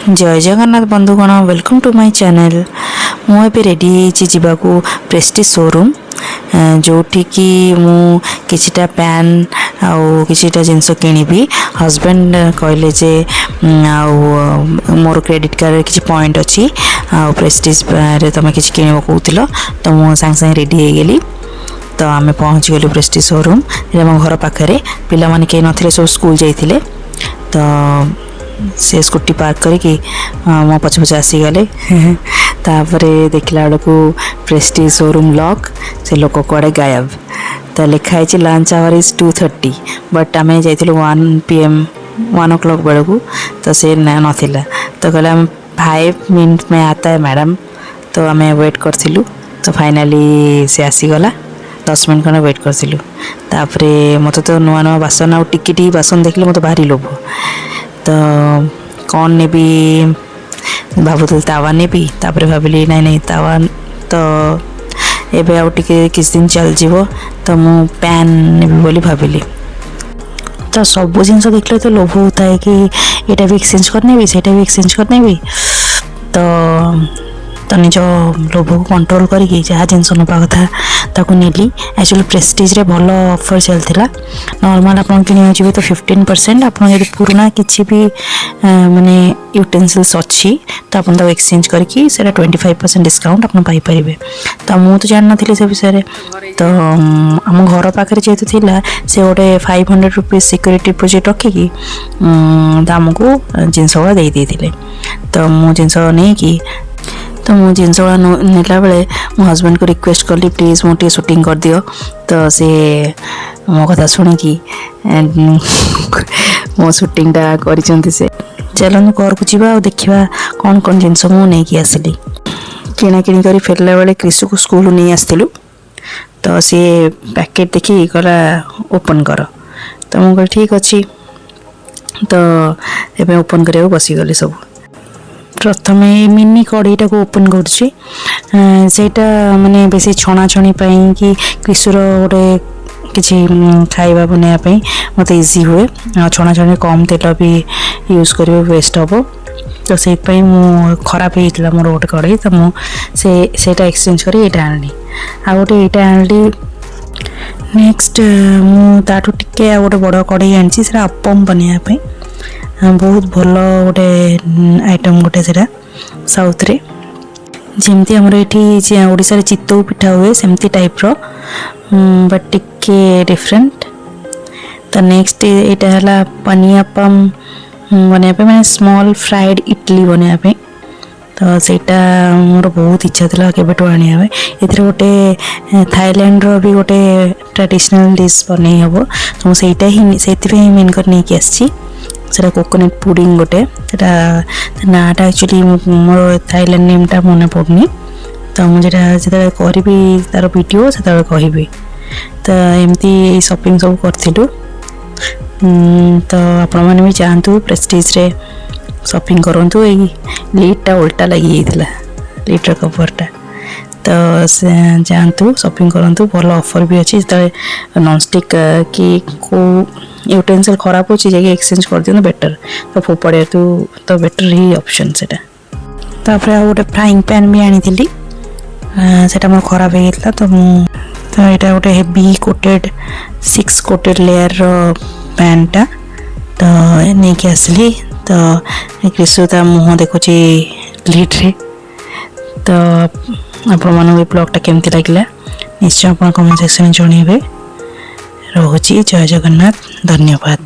जय जगन्नाथ बंधुगण welcome to my channel. मुझे रेडी जावाकू प्रेस्टीज शोरूम जोटिकी मु किछिटा पैन आउ किछिटा जिनस किनिबी। हस्बैंड कहले जे मोर क्रेडिट कार्ड किछि पॉइंट अच्छी आउ प्रेस्टीज रे तुम किछि किनिबो कहूतिलो तो मु संग संग रेडी हो गेली। तो आम पहुँच गलु प्रेस्टीज शोरूम आम घर पाखे पिला माने के नथिले सब स्कूल जाइथिले तो से स्कूटी पार्क करके मो पछ पछ आसीगले तापर देखला बेलू प्रेस्टीज शोरूम लॉक से लोक कड़े गायब तो लिखाई लंच आवर इज 2:30 बट आम जाइलु 1 PM 1 o'clock बेलू तो से नाला तो कहले 5 मिनट में आता है मैडम तो आम वेट करूँ तो फाइनाली से आसीगला 10 मिनट खंडे वेट करूँ। तापर मत तो नुआ नुआ बासन आउ टिकी बासन देखले मत भारी लोभ तो कौन ने भी भावुल तावा ने भी तापर भाविली नहीं नहीं तावा तो एबे आउ टिके किस दिन चल जीवो तो मु पैन नेबी बोली भाविली। तो सब जिनस देखले तो लोभ होता है कि एटा भी एक्सचेंज करने भी सेटा भी एक्सचेंज करने भी तो निज लोभ को कंट्रोल करके जहाँ जिनस नवा कथा ताको नेली। एक्चुअली प्रेस्टीज रे भल ऑफर चलता नॉर्मल आप कि तो 15% आप पुराना किसी भी माने यूटेंसिल्स अच्छी तो आप एक्सचेंज करके 25% डिस्काउंट आप पाइपर। तो मुझे तो जान नी से विषय तो आम घर पाखे जेहतु थी से गोटे 500 रुपीज सिक्योरिटी डिपोजिट रखिकी आमको जिनस गुड़ा देते तो मुझे जिनस नहीं कि तो मु जिनस गुड़ा नेला बेले मो हस्बैंड को रिक्वेस्ट कली प्लीज मोटे शूटिंग कर दियो तो से मो कथा शुणिकी मो शूटिंगटा कर से चलनु घर को जीवा देखा कौन कौन जिनस मु नहीं आसली किना किणी कर फेरला बेले क्रिशु को स्कूल नहीं आसलु तो सी पैकेट देखी कहला ओपन कर तो मुझे ठीक अच्छी तो ये ओपन करा बसीगली सब। प्रथम मिनी कड़ईटा को ओपन करुच्ची सेटा माने बेसी छणा छणी कि कृषुर गोटे किसी खाଇବା बनवाई मत इजी हुए छणा छणी कम तेल भी यूज कर वेस्ट हम तो से मु खराब होता मोर गोटे कड़ई तो मुझे एक्सचेंज कर आनी आ गोटे यहाँ आनी नेक्स्ट मुझे टे गोटे बड़ कड़ई आनी अपम बनवाई बहुत भल गोटे आइटम गोटे से साउथ रे जमती आमर ये ओडिशा रे चितौ पिठा हुए सेमती टाइप रो बट टिके डिफरेंट। तो नेक्स्ट यहाँ है पनियापम बनवाई मैंने स्मॉल फ्राइड इडली बनवाई तो सेटा मोर बहुत इच्छा था केबेठू आने ए गोटे थाईलैंड रो भी गोटे ट्रेडिशनल डिश बन हम तो मुझे ही मेन कर नहीं आसी सेटा कोकोनट पुडिंग गोटे नाटा एक्चुअली मोर थाईलैंड नेमटा मन पड़नी तो मुझे जो करी तार वीडियो से कहबी तो एमती शॉपिंग सब करूँ तो आपण मैंने भी जातु प्रेस्टीज रे शॉपिंग करूँ। लीडटा उल्टा लगी जाता लीडर कवरटा तो जातु शॉपिंग करूँ भल ऑफर भी अच्छी जो नॉनस्टिक कि को यूटेंसिल खराब हो एक्सचेंज कर दिखाँ बेटर तो फोपड़े तो बेटर ही ऑप्शन सेटा। तापर आ गोटे फ्राइंग पैन भी आनी सेटा मोर खराब हो गया तो यहाँ गोटे हेवी कोटेड 6 कोटेड लेयर पैनटा तो नहीं कि आसली तो कृषुता मुँह देखुची लीड्रे तो आपण ब्लॉगटा केमती लगे निश्चय आप कमेंट सेक्शन में जनइबे। रोची जय जगन्नाथ धन्यवाद।